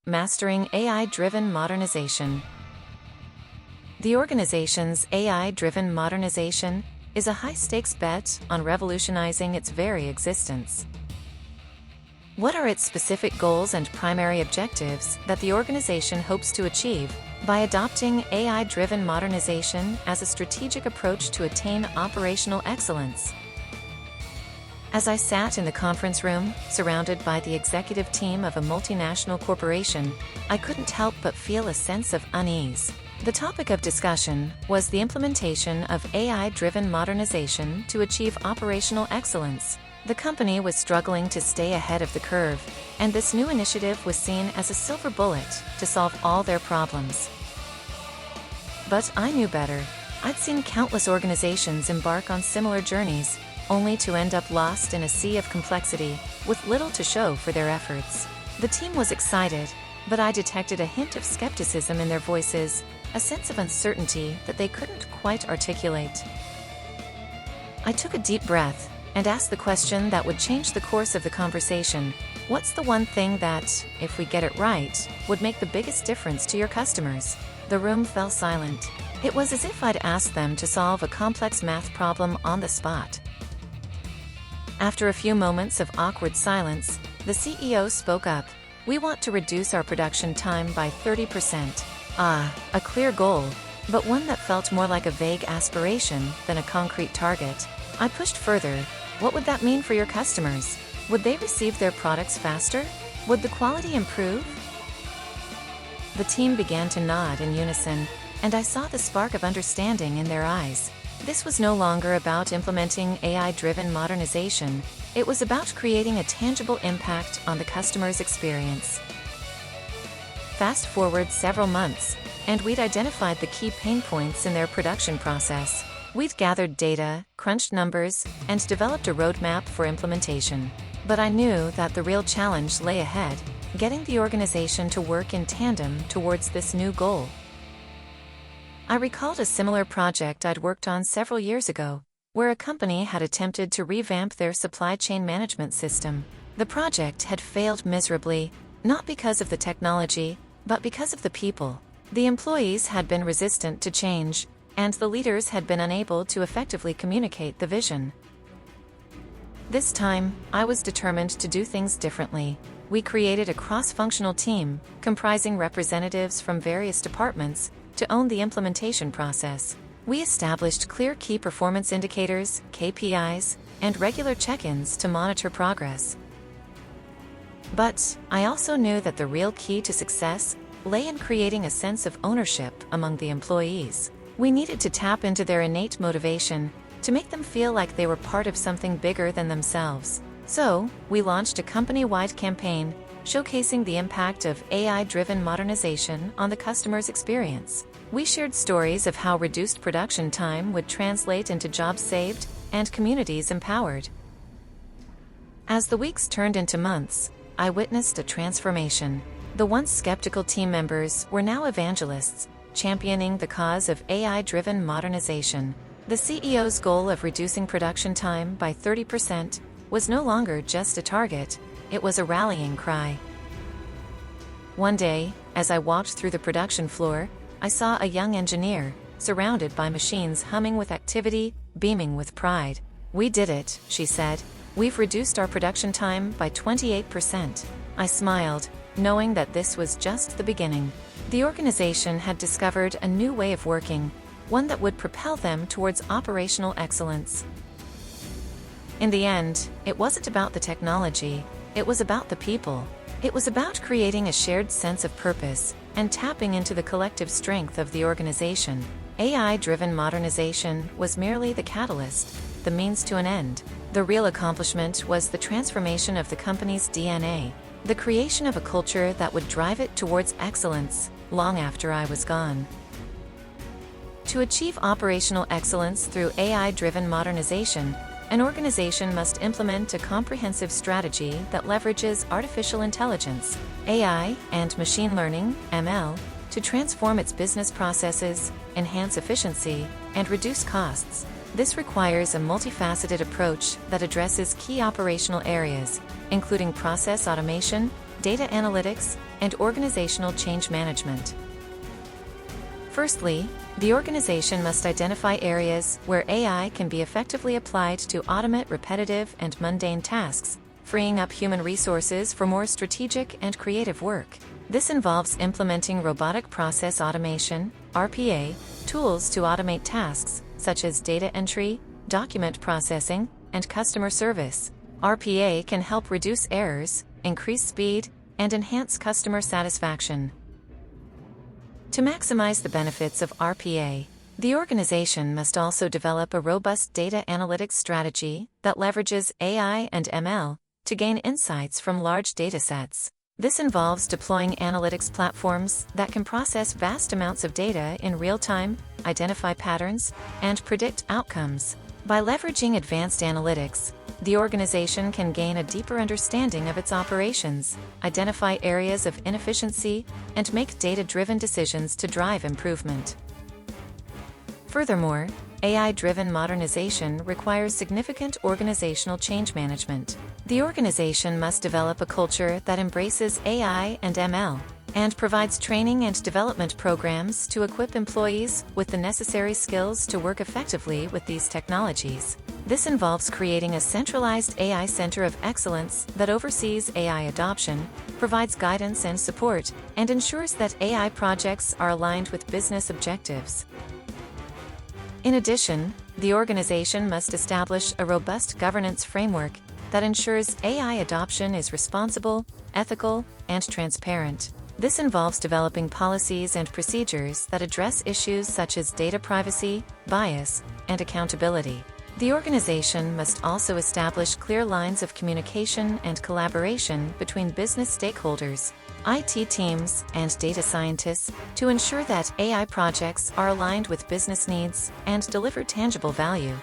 Mastering AI-Driven Modernization. The organization's AI-driven modernization is a high-stakes bet on revolutionizing its very existence. What are its specific goals and primary objectives that the organization hopes to achieve by adopting AI-driven modernization as a strategic approach to attain operational excellence? As I sat in the conference room, surrounded by the executive team of a multinational corporation, I couldn't help but feel a sense of unease. The topic of discussion was the implementation of AI-driven modernization to achieve operational excellence. The company was struggling to stay ahead of the curve, and this new initiative was seen as a silver bullet to solve all their problems. But I knew better. I'd seen countless organizations embark on similar journeys, only to end up lost in a sea of complexity, with little to show for their efforts. The team was excited, but I detected a hint of skepticism in their voices, a sense of uncertainty that they couldn't quite articulate. I took a deep breath and asked the question that would change the course of the conversation. What's the one thing that, if we get it right, would make the biggest difference to your customers? The room fell silent. It was as if I'd asked them to solve a complex math problem on the spot. After a few moments of awkward silence, the CEO spoke up. We want to reduce our production time by 30%. A clear goal, but one that felt more like a vague aspiration than a concrete target. I pushed further. What would that mean for your customers? Would they receive their products faster? Would the quality improve? The team began to nod in unison, and I saw the spark of understanding in their eyes. This was no longer about implementing AI-driven modernization. It was about creating a tangible impact on the customer's experience. Fast forward several months, and we'd identified the key pain points in their production process. We'd gathered data, crunched numbers, and developed a roadmap for implementation. But I knew that the real challenge lay ahead, getting the organization to work in tandem towards this new goal. I recalled a similar project I'd worked on several years ago, where a company had attempted to revamp their supply chain management system. The project had failed miserably, not because of the technology, but because of the people. The employees had been resistant to change, and the leaders had been unable to effectively communicate the vision. This time, I was determined to do things differently. We created a cross-functional team, comprising representatives from various departments, to own the implementation process. We established clear key performance indicators, KPIs, and regular check-ins to monitor progress. But I also knew that the real key to success lay in creating a sense of ownership among the employees. We needed to tap into their innate motivation, to make them feel like they were part of something bigger than themselves. So, we launched a company-wide campaign showcasing the impact of AI-driven modernization on the customer's experience. We shared stories of how reduced production time would translate into jobs saved and communities empowered. As the weeks turned into months, I witnessed a transformation. The once skeptical team members were now evangelists, championing the cause of AI-driven modernization. The CEO's goal of reducing production time by 30% was no longer just a target, it was a rallying cry. One day, as I walked through the production floor, I saw a young engineer, surrounded by machines humming with activity, beaming with pride. "We did it," she said. "We've reduced our production time by 28%. I smiled, knowing that this was just the beginning. The organization had discovered a new way of working, one that would propel them towards operational excellence. In the end, it wasn't about the technology, it was about the people. It was about creating a shared sense of purpose and tapping into the collective strength of the organization. AI-driven modernization was merely the catalyst, the means to an end. The real accomplishment was the transformation of the company's DNA, the creation of a culture that would drive it towards excellence long after I was gone. To achieve operational excellence through AI-driven modernization, an organization must implement a comprehensive strategy that leverages artificial intelligence, AI, and machine learning, ML, to transform its business processes, enhance efficiency, and reduce costs. This requires a multifaceted approach that addresses key operational areas, including process automation, data analytics, and organizational change management. Firstly, the organization must identify areas where AI can be effectively applied to automate repetitive and mundane tasks, freeing up human resources for more strategic and creative work. This involves implementing robotic process automation, RPA, tools to automate tasks, such as data entry, document processing, and customer service. RPA can help reduce errors, increase speed, and enhance customer satisfaction. To maximize the benefits of RPA, the organization must also develop a robust data analytics strategy that leverages AI and ML to gain insights from large datasets. This involves deploying analytics platforms that can process vast amounts of data in real time, identify patterns, and predict outcomes. By leveraging advanced analytics, the organization can gain a deeper understanding of its operations, identify areas of inefficiency, and make data-driven decisions to drive improvement. Furthermore, AI-driven modernization requires significant organizational change management. The organization must develop a culture that embraces AI and ML, and provides training and development programs to equip employees with the necessary skills to work effectively with these technologies. This involves creating a centralized AI center of excellence that oversees AI adoption, provides guidance and support, and ensures that AI projects are aligned with business objectives. In addition, the organization must establish a robust governance framework that ensures AI adoption is responsible, ethical, and transparent. This involves developing policies and procedures that address issues such as data privacy, bias, and accountability. The organization must also establish clear lines of communication and collaboration between business stakeholders, IT teams, and data scientists to ensure that AI projects are aligned with business needs and deliver tangible value.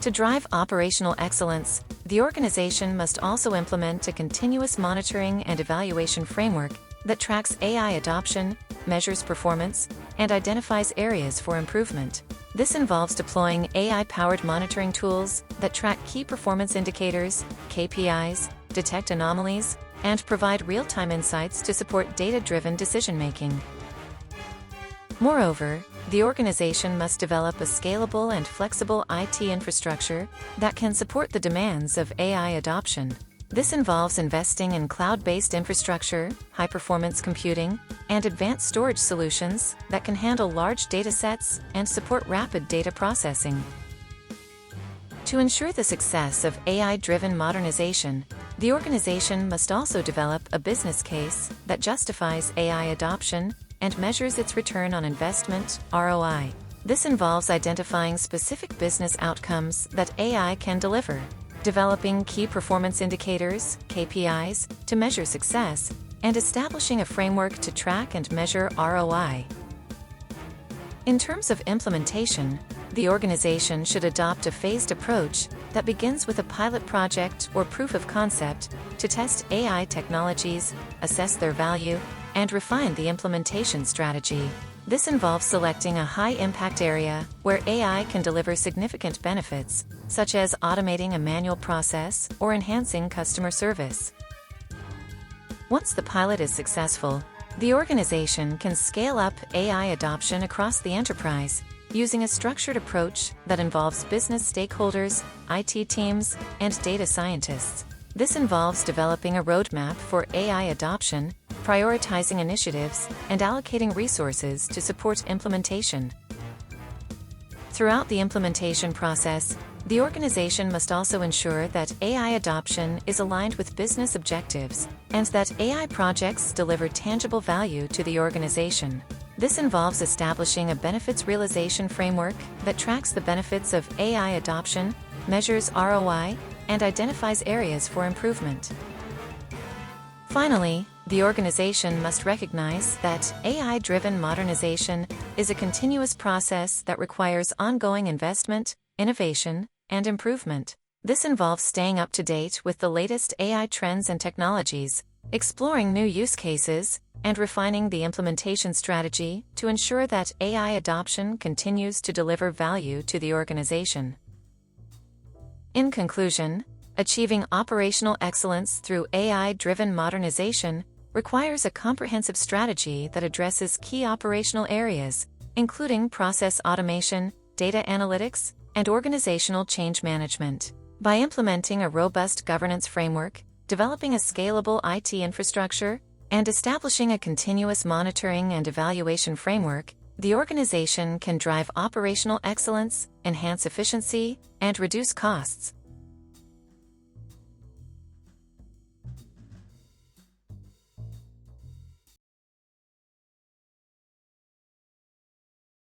To drive operational excellence, the organization must also implement a continuous monitoring and evaluation framework that tracks AI adoption, measures performance, and identifies areas for improvement. This involves deploying AI-powered monitoring tools that track key performance indicators, KPIs, detect anomalies, and provide real-time insights to support data-driven decision-making. Moreover, the organization must develop a scalable and flexible IT infrastructure that can support the demands of AI adoption. This involves investing in cloud-based infrastructure, high-performance computing, and advanced storage solutions that can handle large datasets and support rapid data processing. To ensure the success of AI-driven modernization, the organization must also develop a business case that justifies AI adoption and measures its return on investment, ROI. This involves identifying specific business outcomes that AI can deliver, developing key performance indicators, KPIs, to measure success, and establishing a framework to track and measure ROI. In terms of implementation, the organization should adopt a phased approach that begins with a pilot project or proof of concept to test AI technologies, assess their value, and refine the implementation strategy. This involves selecting a high-impact area where AI can deliver significant benefits, such as automating a manual process or enhancing customer service. Once the pilot is successful, the organization can scale up AI adoption across the enterprise, using a structured approach that involves business stakeholders, IT teams, and data scientists. This involves developing a roadmap for AI adoption, prioritizing initiatives, and allocating resources to support implementation. Throughout the implementation process, the organization must also ensure that AI adoption is aligned with business objectives, and that AI projects deliver tangible value to the organization. This involves establishing a benefits realization framework that tracks the benefits of AI adoption, measures ROI, and identifies areas for improvement. Finally, the organization must recognize that AI-driven modernization is a continuous process that requires ongoing investment, innovation, and improvement. This involves staying up to date with the latest AI trends and technologies, exploring new use cases, and refining the implementation strategy to ensure that AI adoption continues to deliver value to the organization. In conclusion, Achieving operational excellence through AI-driven modernization requires a comprehensive strategy that addresses key operational areas, including process automation, data analytics, and organizational change management. By implementing a robust governance framework, developing a scalable IT infrastructure, and establishing a continuous monitoring and evaluation framework, the organization can drive operational excellence, enhance efficiency, and reduce costs,